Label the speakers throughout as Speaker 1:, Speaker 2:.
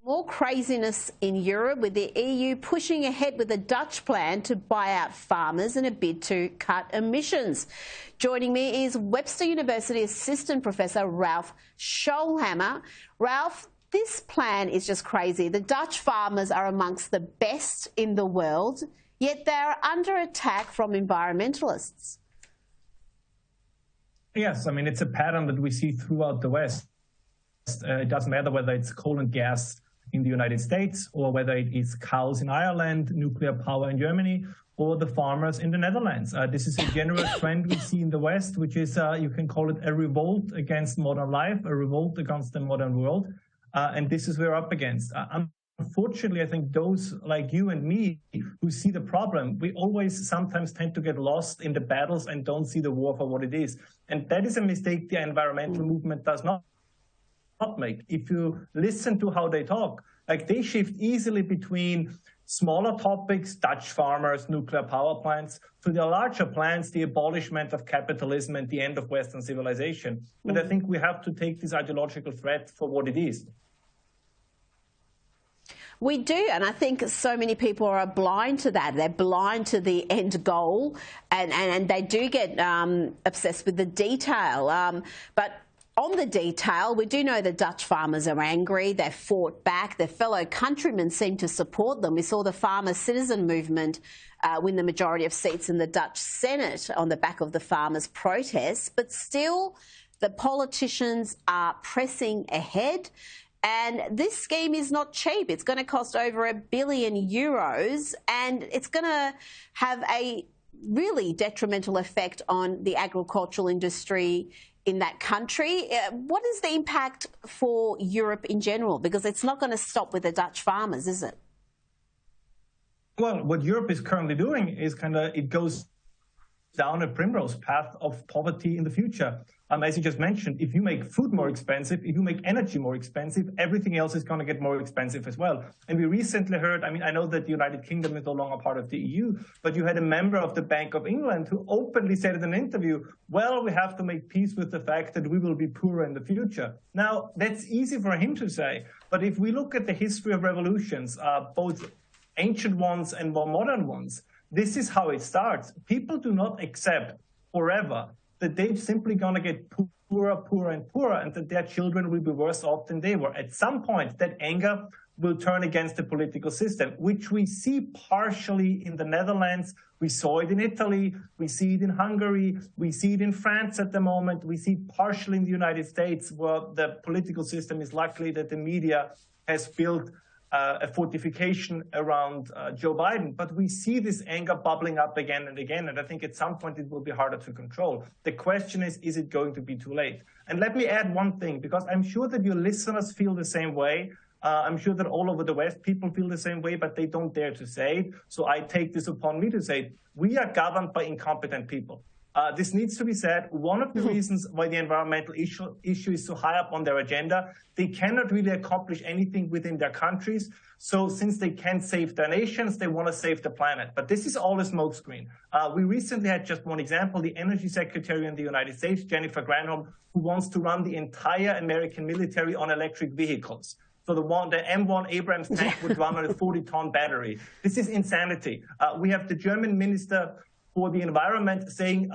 Speaker 1: More craziness in Europe, with the EU pushing ahead with a Dutch plan to buy out farmers in a bid to cut emissions. Joining me is Webster University Assistant Professor Ralph Schoellhammer. Ralph, this plan is just crazy. The Dutch farmers are amongst the best in the world, yet they are under attack from environmentalists.
Speaker 2: Yes, I mean, it's a pattern that we see throughout the West. It doesn't matter whether it's coal and gas in the United States, or whether it is cows in Ireland, nuclear power in Germany, or the farmers in the Netherlands. This is a general trend we see in the West, which is, you can call it a revolt against modern life, a revolt against the modern world. And this is what we're up against. Unfortunately, I think those like you and me who see the problem, we always sometimes tend to get lost in the battles and don't see the war for what it is. And that is a mistake the environmental movement does not make. If you listen to how they talk, like they shift easily between smaller topics, Dutch farmers, nuclear power plants, to the larger plans, the abolishment of capitalism and the end of Western civilization. But I think we have to take this ideological threat for what it is.
Speaker 1: We do, and I think so many people are blind to that. They're blind to the end goal, and they do get obsessed with the detail. But on the detail, we do know the Dutch farmers are angry. They've fought back. Their fellow countrymen seem to support them. We saw the farmer citizen movement win the majority of seats in the Dutch Senate on the back of the farmers' protests. But still, the politicians are pressing ahead. And this scheme is not cheap. It's going to cost over €1 billion, and it's going to have a really detrimental effect on the agricultural industry in that country. What is the impact for Europe in general? Because it's not going to stop with the Dutch farmers, is it?
Speaker 2: Well, what Europe is currently doing is it goes down a primrose path of poverty in the future. As you just mentioned, if you make food more expensive, if you make energy more expensive, everything else is going to get more expensive as well. And we recently heard, I know that the United Kingdom is no longer part of the EU, but you had a member of the Bank of England who openly said in an interview, well, we have to make peace with the fact that we will be poorer in the future. Now, that's easy for him to say, but if we look at the history of revolutions, both ancient ones and more modern ones, this is how it starts. People do not accept forever that they're simply going to get poorer, poorer, and poorer, and that their children will be worse off than they were. At some point, that anger will turn against the political system, which we see partially in the Netherlands. We saw it in Italy. We see it in Hungary. We see it in France at the moment. We see it partially in the United States, where the political system is luckily that the media has built a fortification around Joe Biden. But we see this anger bubbling up again and again, and I think at some point it will be harder to control. The question is it going to be too late? And let me add one thing, because I'm sure that your listeners feel the same way. I'm sure that all over the West people feel the same way, but they don't dare to say it. So I take this upon me to say it. We are governed by incompetent people. This needs to be said. One of the reasons why the environmental issue is so high up on their agenda, they cannot really accomplish anything within their countries. So since they can't save their nations, they want to save the planet. But this is all a smokescreen. We recently had just one example, the Energy Secretary in the United States, Jennifer Granholm, who wants to run the entire American military on electric vehicles. So the M1 Abrams tank would run on a 40-ton battery. This is insanity. We have the German Minister for the Environment saying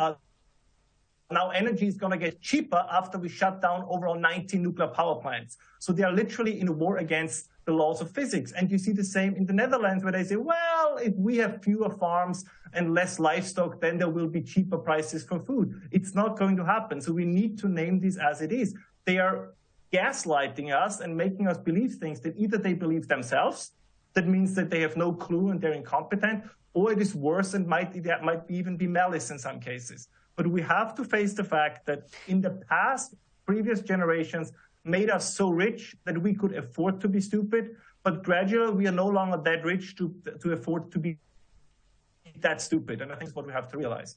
Speaker 2: now energy is going to get cheaper after we shut down overall 19 nuclear power plants. So they are literally in a war against the laws of physics. And you see the same in the Netherlands, where they say, well, if we have fewer farms and less livestock, then there will be cheaper prices for food. It's not going to happen. So we need to name this as it is. They are gaslighting us and making us believe things that either they believe themselves, that means that they have no clue and they're incompetent, or it is worse and might even be malice in some cases. But we have to face the fact that in the past, previous generations made us so rich that we could afford to be stupid, but gradually we are no longer that rich to afford to be that stupid. And I think that's what we have to realize.